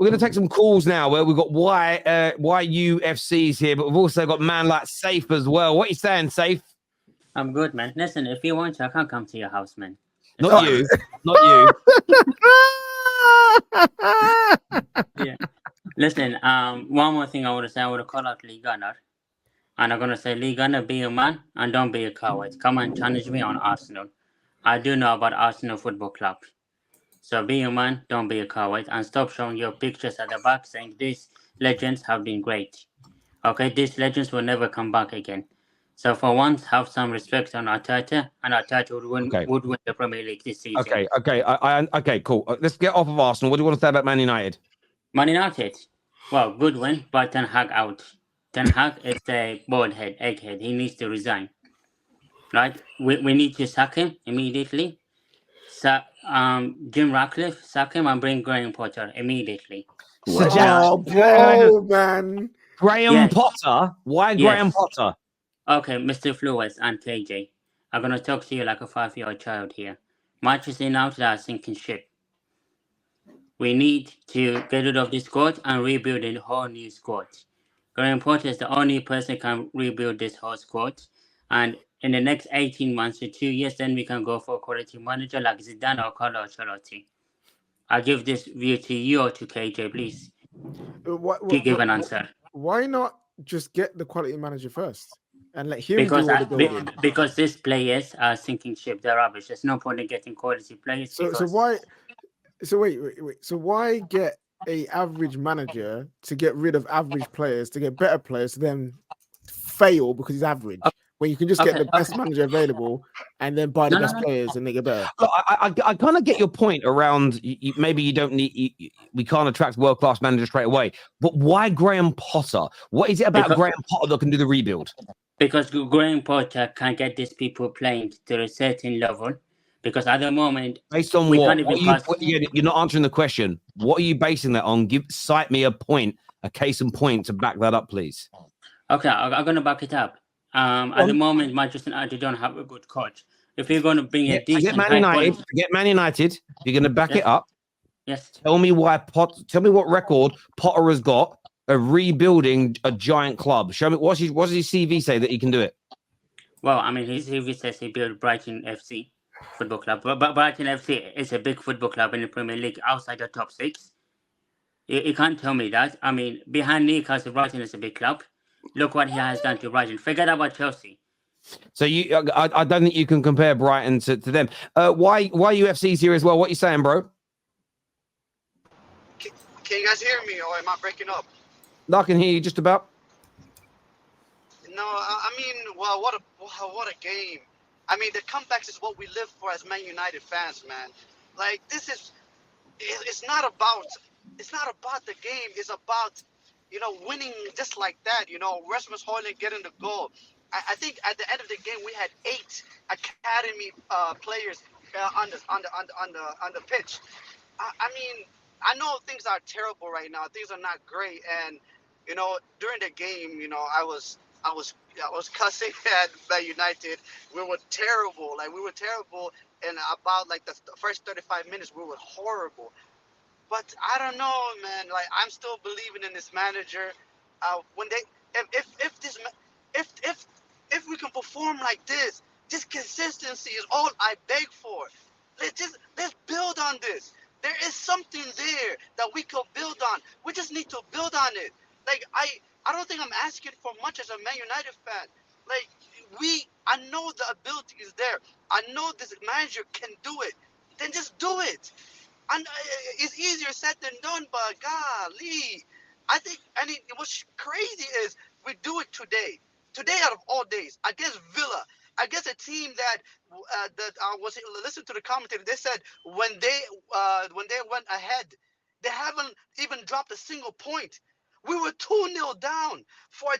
We're going to take some calls now where we've got YUFCs here, but we've also got man like Safe as well. What are you saying, Safe? I'm good, man. Listen, if you want to, I can come to your house, man. Not you. Not you. Yeah. Listen, one more thing I want to say. I want to call out Lee Gunner. And I'm going to say, Lee Gunner, be a man and don't be a coward. Come and challenge me on Arsenal. I do know about Arsenal Football Club. So be a man, don't be a coward. And stop showing your pictures at the back saying these legends have been great. Okay, these legends will never come back again. So for once, have some respect on Arteta, and Arteta would win the Premier League this season. Okay, okay, cool. Let's get off of Arsenal. What do you want to say about Man United? Man United, well, good win, but Ten Hag out. Ten Hag is a bald head, egghead. He needs to resign. Right? We need to sack him immediately. Jim Ratcliffe, sack him and bring Graham Potter immediately. Bro, man. Graham Potter? Why Graham Potter? Okay, Mr. Flores and KJ. I'm going to talk to you like a 5-year-old child here. Manchester United are sinking ship. We need to get rid of this squad and rebuild a whole new squad. Graham Potter is the only person who can rebuild this whole squad. And in the next 18 months to 2 years, then we can go for a quality manager like Zidane or Carlo Ancelotti. I'll give this view to you or to KJ, please. Give an answer. Why not just get the quality manager first and let him do all the building? Because these players are sinking ship. They're rubbish. There's no point in getting quality players. So why? So wait. So why get a average manager to get rid of average players to get better players to then fail because he's average? When you can just get the best manager available and then buy the best players and they get better. Look, I kind of get your point around maybe you don't need, we can't attract world-class managers straight away. But why Graham Potter? What is it about Graham Potter that can do the rebuild? Because Graham Potter can get these people playing to a certain level. Because at the moment, based on what? You're not answering the question. What are you basing that on? Cite me a point, a case in point to back that up, please. Okay, I'm going to back it up. At the moment, Manchester United don't have a good coach. If you're going to bring a decent get Man United, you're going to back it up. Yes. Tell me what record Potter has got of rebuilding a giant club. Show me what does his CV say that he can do it? Well, I mean, his CV says he built Brighton FC football club, but Brighton FC is a big football club in the Premier League outside the top 6. You can't tell me that. I mean, behind Newcastle, Brighton is a big club. Look what he has done to Brighton. Forget about Chelsea. So I don't think you can compare Brighton to them. Why UFC's here as well? What are you saying, bro? Can you guys hear me, or am I breaking up? No, I can hear you just about. No, I mean, well, what a game. I mean, the comebacks is what we live for as Man United fans, man. Like, it's not about the game. It's about, winning just like that. Rasmus Højlund getting the goal. I think at the end of the game we had 8 academy players on the pitch. I mean, I know things are terrible right now. Things are not great, and during the game, I was cussing at Man United. We were terrible. And about the first 35 minutes, we were horrible. But I don't know, man. Like, I'm still believing in this manager. If we can perform like this consistency is all I beg for. Let's build on this. There is something there that we could build on. We just need to build on it. Like, I don't think I'm asking for much as a Man United fan. Like, I know the ability is there. I know this manager can do it. Then just do it. And it's easier said than done, but golly. I think, what's crazy is we do it today. Today out of all days, against Villa, against a team that was listen to the commentator. They said when they went ahead, they haven't even dropped a single point. We were 2-0 down for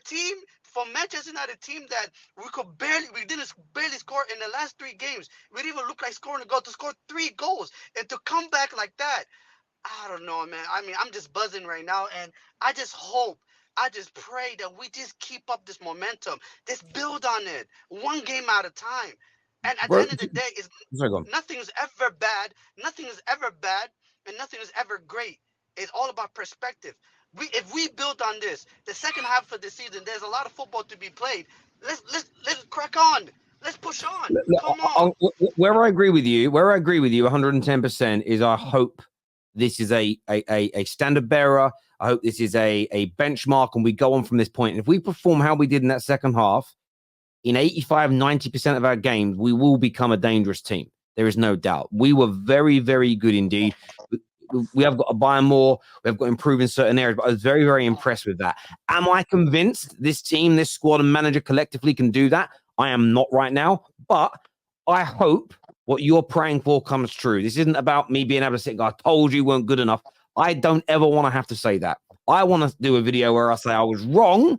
Manchester United team that we didn't barely score in the last 3 games. We didn't even look like scoring a goal to score 3 goals and to come back like that. I don't know, man. I mean, I'm just buzzing right now, and I just pray that we just keep up this momentum. Let's build on it, one game at a time. And at the end of the day, nothing is ever bad. Nothing is ever bad, and nothing is ever great. It's all about perspective. If we build on this, the second half of the season, there's a lot of football to be played. Let's crack on. Let's push on. Come on. Where I agree with you, 110% is I hope this is a standard bearer. I hope this is a benchmark and we go on from this point. And if we perform how we did in that second half, in 90% of our games, we will become a dangerous team. There is no doubt. We were very, very good indeed. We have got to buy more. We have got to improve in certain areas, but I was very, very impressed with that. Am I convinced this team, this squad and manager collectively can do that? I am not right now, but I hope what you're praying for comes true. This isn't about me being able to say, I told you weren't good enough. I don't ever want to have to say that. I want to do a video where I say I was wrong.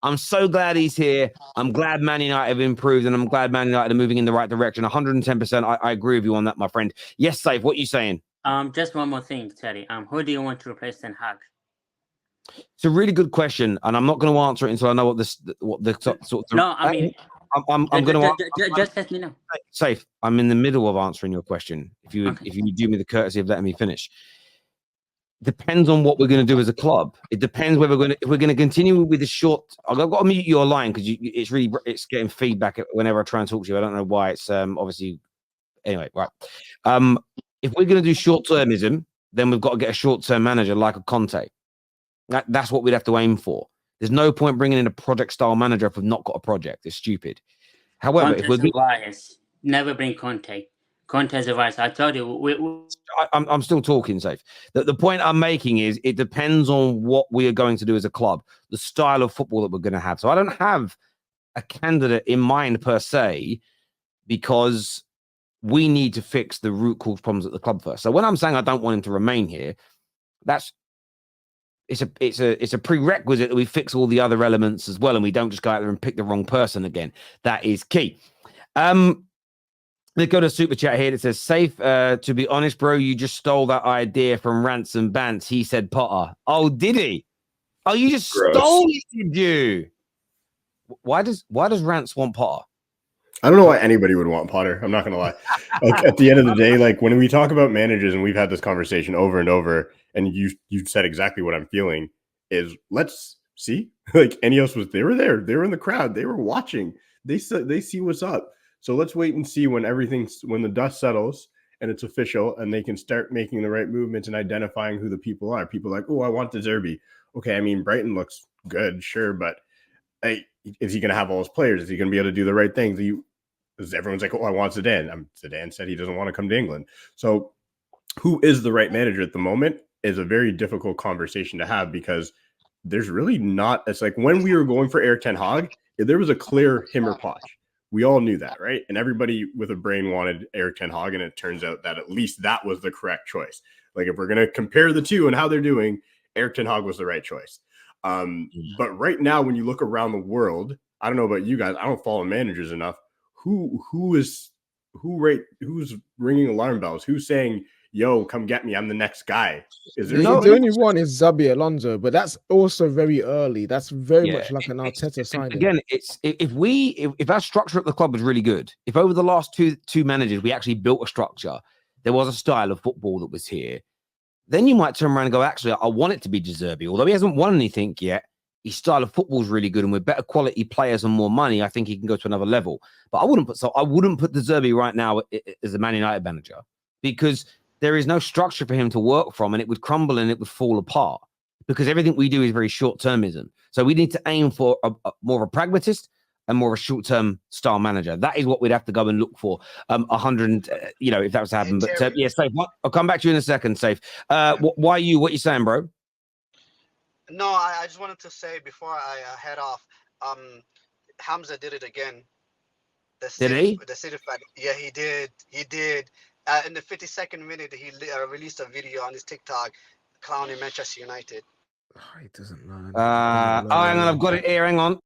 I'm so glad he's here. I'm glad Man United have improved, and I'm glad Man United are moving in the right direction. 110%. I agree with you on that, my friend. Yes, Saif, what are you saying? Just one more thing, Terry. Who do you want to replace Ten Hag? It's a really good question, and I'm not going to answer it until I know what the sort of. No, I mean, I'm going to just let me know. Safe. I'm in the middle of answering your question. If you do me the courtesy of letting me finish. Depends on what we're going to do as a club. It depends whether if we're going to continue with the short. I've got to mute your line because it's getting feedback whenever I try and talk to you. I don't know why. It's obviously anyway. Right. If we're going to do short-termism, then we've got to get a short-term manager like a Conte. That's what we'd have to aim for. There's no point bringing in a project-style manager if we've not got a project. It's stupid. However, Conte's if we're advice, never bring Conte. Conte's advice. I told you. I'm still talking, Safe. The point I'm making is it depends on what we are going to do as a club, the style of football that we're going to have. So I don't have a candidate in mind per se, because we need to fix the root cause problems at the club first. So when I'm saying I don't want him to remain here, it's a prerequisite that we fix all the other elements as well, and we don't just go out there and pick the wrong person again. That is key. Let's go to super chat here. It says, Safe, to be honest, bro, you just stole that idea from Ransom Bance. He said Potter. Oh, did he? Oh, you just stole it, did you? Why does Rance want Potter? I don't know why anybody would want Potter. I'm not going to lie. Like, at the end of the day, like when we talk about managers, and we've had this conversation over and over, and you said exactly what I'm feeling, is let's see. Like they were there. They were in the crowd. They were watching. They see what's up. So let's wait and see when the dust settles and it's official and they can start making the right movements and identifying who the people are. People are like, oh, I want the Zerbi. Okay, I mean, Brighton looks good, sure, but hey, is he going to have all his players? Is he going to be able to do the right things? Everyone's like, oh, I want Zidane. Zidane said he doesn't want to come to England. So who is the right manager at the moment is a very difficult conversation to have, because there's really not. It's like when we were going for Erik ten Hag, there was a clear him or Poch. We all knew that, right? And everybody with a brain wanted Erik ten Hag, and it turns out that at least that was the correct choice. Like if we're going to compare the two and how they're doing, Erik ten Hag was the right choice. But right now, when you look around the world, I don't know about you guys, I don't follow managers enough. Who's ringing alarm bells? Who's saying, yo, come get me, I'm the next guy? Is there the only one is Xabi Alonso, but that's also very early. That's very much like an Arteta signing. Again, it's if our structure at the club was really good, if over the last two managers we actually built a structure, there was a style of football that was here, then you might turn around and go, actually, I want it to be De Zerbi. Although he hasn't won anything yet, his style of football is really good, and with better quality players and more money, I think he can go to another level. But I wouldn't put De Zerbi right now as a Man United manager, because there is no structure for him to work from, and it would crumble and it would fall apart, because everything we do is very short-termism. So we need to aim for more of a pragmatist and more of a short-term style manager. That is what we'd have to go and look for. 100, if that was to happen. But yeah, Safe. I'll come back to you in a second, Safe. Why you? What you saying, bro? No, I just wanted to say before I head off, Hamza did it again. Did he? The City fan. Yeah, he did. He did. In the 52nd minute, he released a video on his TikTok clowning Manchester United. Oh, he doesn't know. Hang on, I've got it here. Hang on.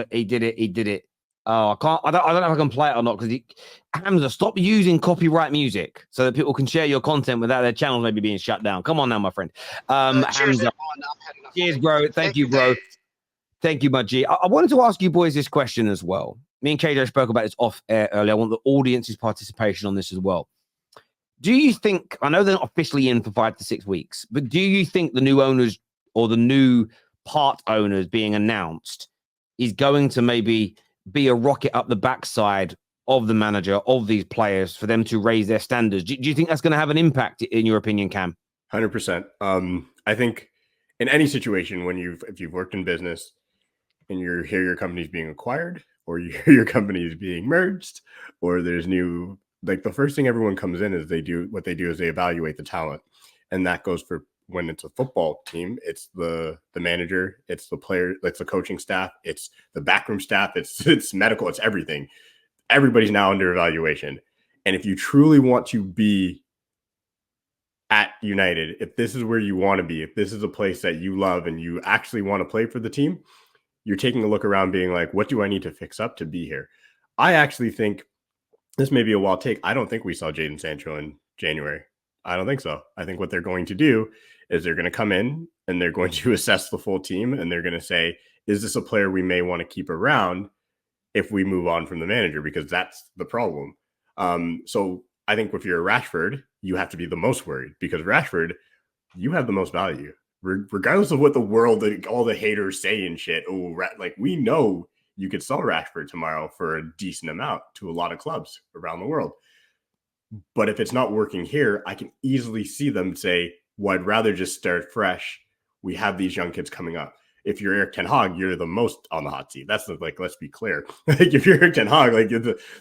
He did it. He did it. Oh, I can't. I don't know if I can play it or not, because Hamza, stop using copyright music so that people can share your content without their channels maybe being shut down. Come on now, my friend. Cheers, Hamza. Cheers, bro. Thank you, bro. Thank you, my G. I wanted to ask you boys this question as well. Me and KJ spoke about this off air earlier. I want the audience's participation on this as well. Do you think, I know they're not officially in for 5 to 6 weeks, but do you think the new owners or the new part owners being announced is going to maybe be a rocket up the backside of the manager, of these players, for them to raise their standards? Do you think that's going to have an impact, in your opinion, Cam? 100%. I think in any situation, if you've worked in business and you hear your company's being acquired, or you hear your company is being merged, or there's new, like the first thing everyone comes in is they evaluate the talent. And that goes for when it's a football team, it's the manager, it's the player, it's the coaching staff, it's the backroom staff, it's medical, it's everything. Everybody's now under evaluation. And if you truly want to be at United, if this is where you want to be, if this is a place that you love and you actually want to play for the team, you're taking a look around being like, what do I need to fix up to be here? I actually think this may be a wild take. I don't think we saw Jadon Sancho in January. I don't think so. I think what they're going to do is they're going to come in and they're going to assess the full team and they're going to say, is this a player we may want to keep around if we move on from the manager? Because that's the problem. So I think if you're a Rashford, you have to be the most worried, because Rashford, you have the most value. Regardless of what the world, all the haters say and shit. Oh, like we know you could sell Rashford tomorrow for a decent amount to a lot of clubs around the world. But if it's not working here, I can easily see them say, well, I'd rather just start fresh. We have these young kids coming up. If you're Eric Ten Hag, you're the most on the hot seat. That's let's be clear. Like if you're Eric Ten Hag,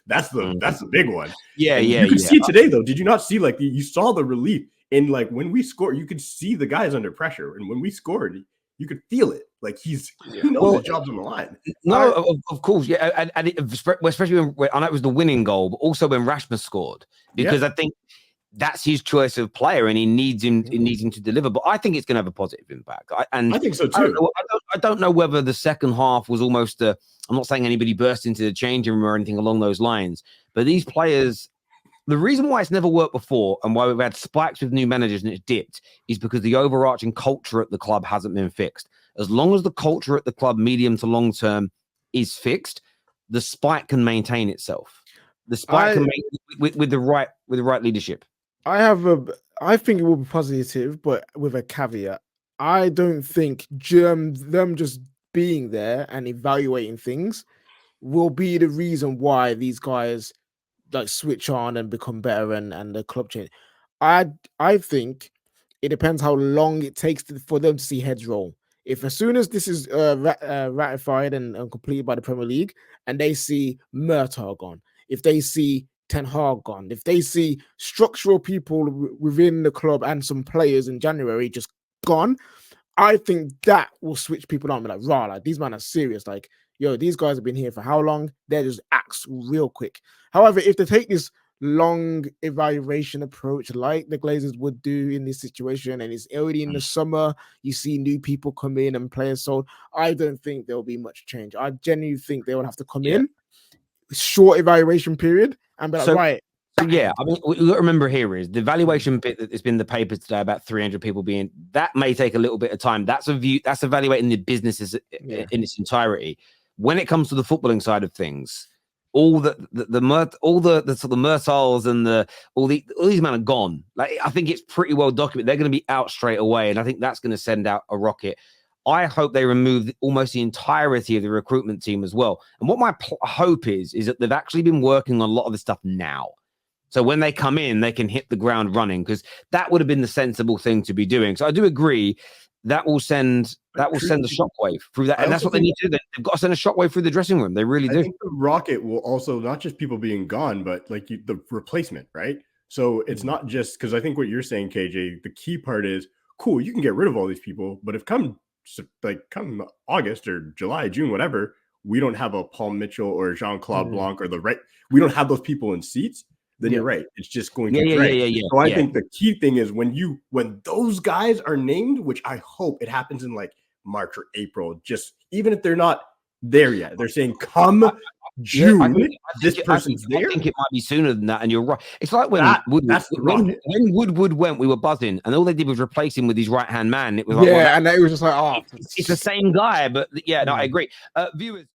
that's the big one. Yeah, and yeah. You could see today though. Did you not see you saw the relief in when we scored? You could see the guys under pressure, and when we scored, you could feel it. Like he knows his job's on the line. No, of course, yeah, and especially when I know it was the winning goal, but also when Rashford scored, because I think that's his choice of player, and he needs him to deliver. But I think it's going to have a positive impact. I think so too. I don't know whether the second half was almost I'm not saying anybody burst into the changing room or anything along those lines, but these players. The reason why it's never worked before and why we've had spikes with new managers and it's dipped is because the overarching culture at the club hasn't been fixed. As long as the culture at the club, medium to long term, is fixed, the spike can maintain itself. The spike can with the right leadership. I think it will be positive, but with a caveat. I don't think them just being there and evaluating things will be the reason why these guys switch on and become better and the club change. I think it depends how long it takes for them to see heads roll. If as soon as this is ratified and completed by the Premier League, and they see Murtaugh gone, if they see Ten Hag gone, if they see structural people within the club and some players in January just gone, I think that will switch people on. Be like, these men are serious. These guys have been here for how long? They're just acts real quick. However, if they take this long evaluation approach like the Glazers would do in this situation, and it's already in the summer, you see new people come in and players sold, I don't think there'll be much change. I genuinely think they will have to come in, short evaluation period, and be like, right. Yeah, I mean, what you got to remember here is the valuation bit that's been in the papers today about 300 people being, that may take a little bit of time. That's evaluating the businesses in its entirety. When it comes to the footballing side of things, all the sort of Murtals and all these men are gone. I think it's pretty well documented. They're going to be out straight away, and I think that's going to send out a rocket. I hope they remove almost the entirety of the recruitment team as well. And what my hope is that they've actually been working on a lot of this stuff now. So when they come in, they can hit the ground running, because that would have been the sensible thing to be doing. So I do agree that will send a shockwave through that, and that's what they need to do. They've got to send a shockwave through the dressing room. They really do. I think the rocket will also not just people being gone, but the replacement, right? So it's not just, because I think what you're saying, KJ, the key part is cool. You can get rid of all these people, but if come August or July, June, whatever, we don't have a Paul Mitchell or Jean-Claude Blanc or we don't have those people in seats. Then you're right. It's just going to drag. So I think the key thing is when those guys are named, which I hope it happens in March or April, just even if they're not there yet, they're saying come June. I think it might be sooner than that, and you're right. It's like when Woodward went, we were buzzing, and all they did was replace him with his right hand man. It was and it was just like, it's the same guy, but I agree. Viewers.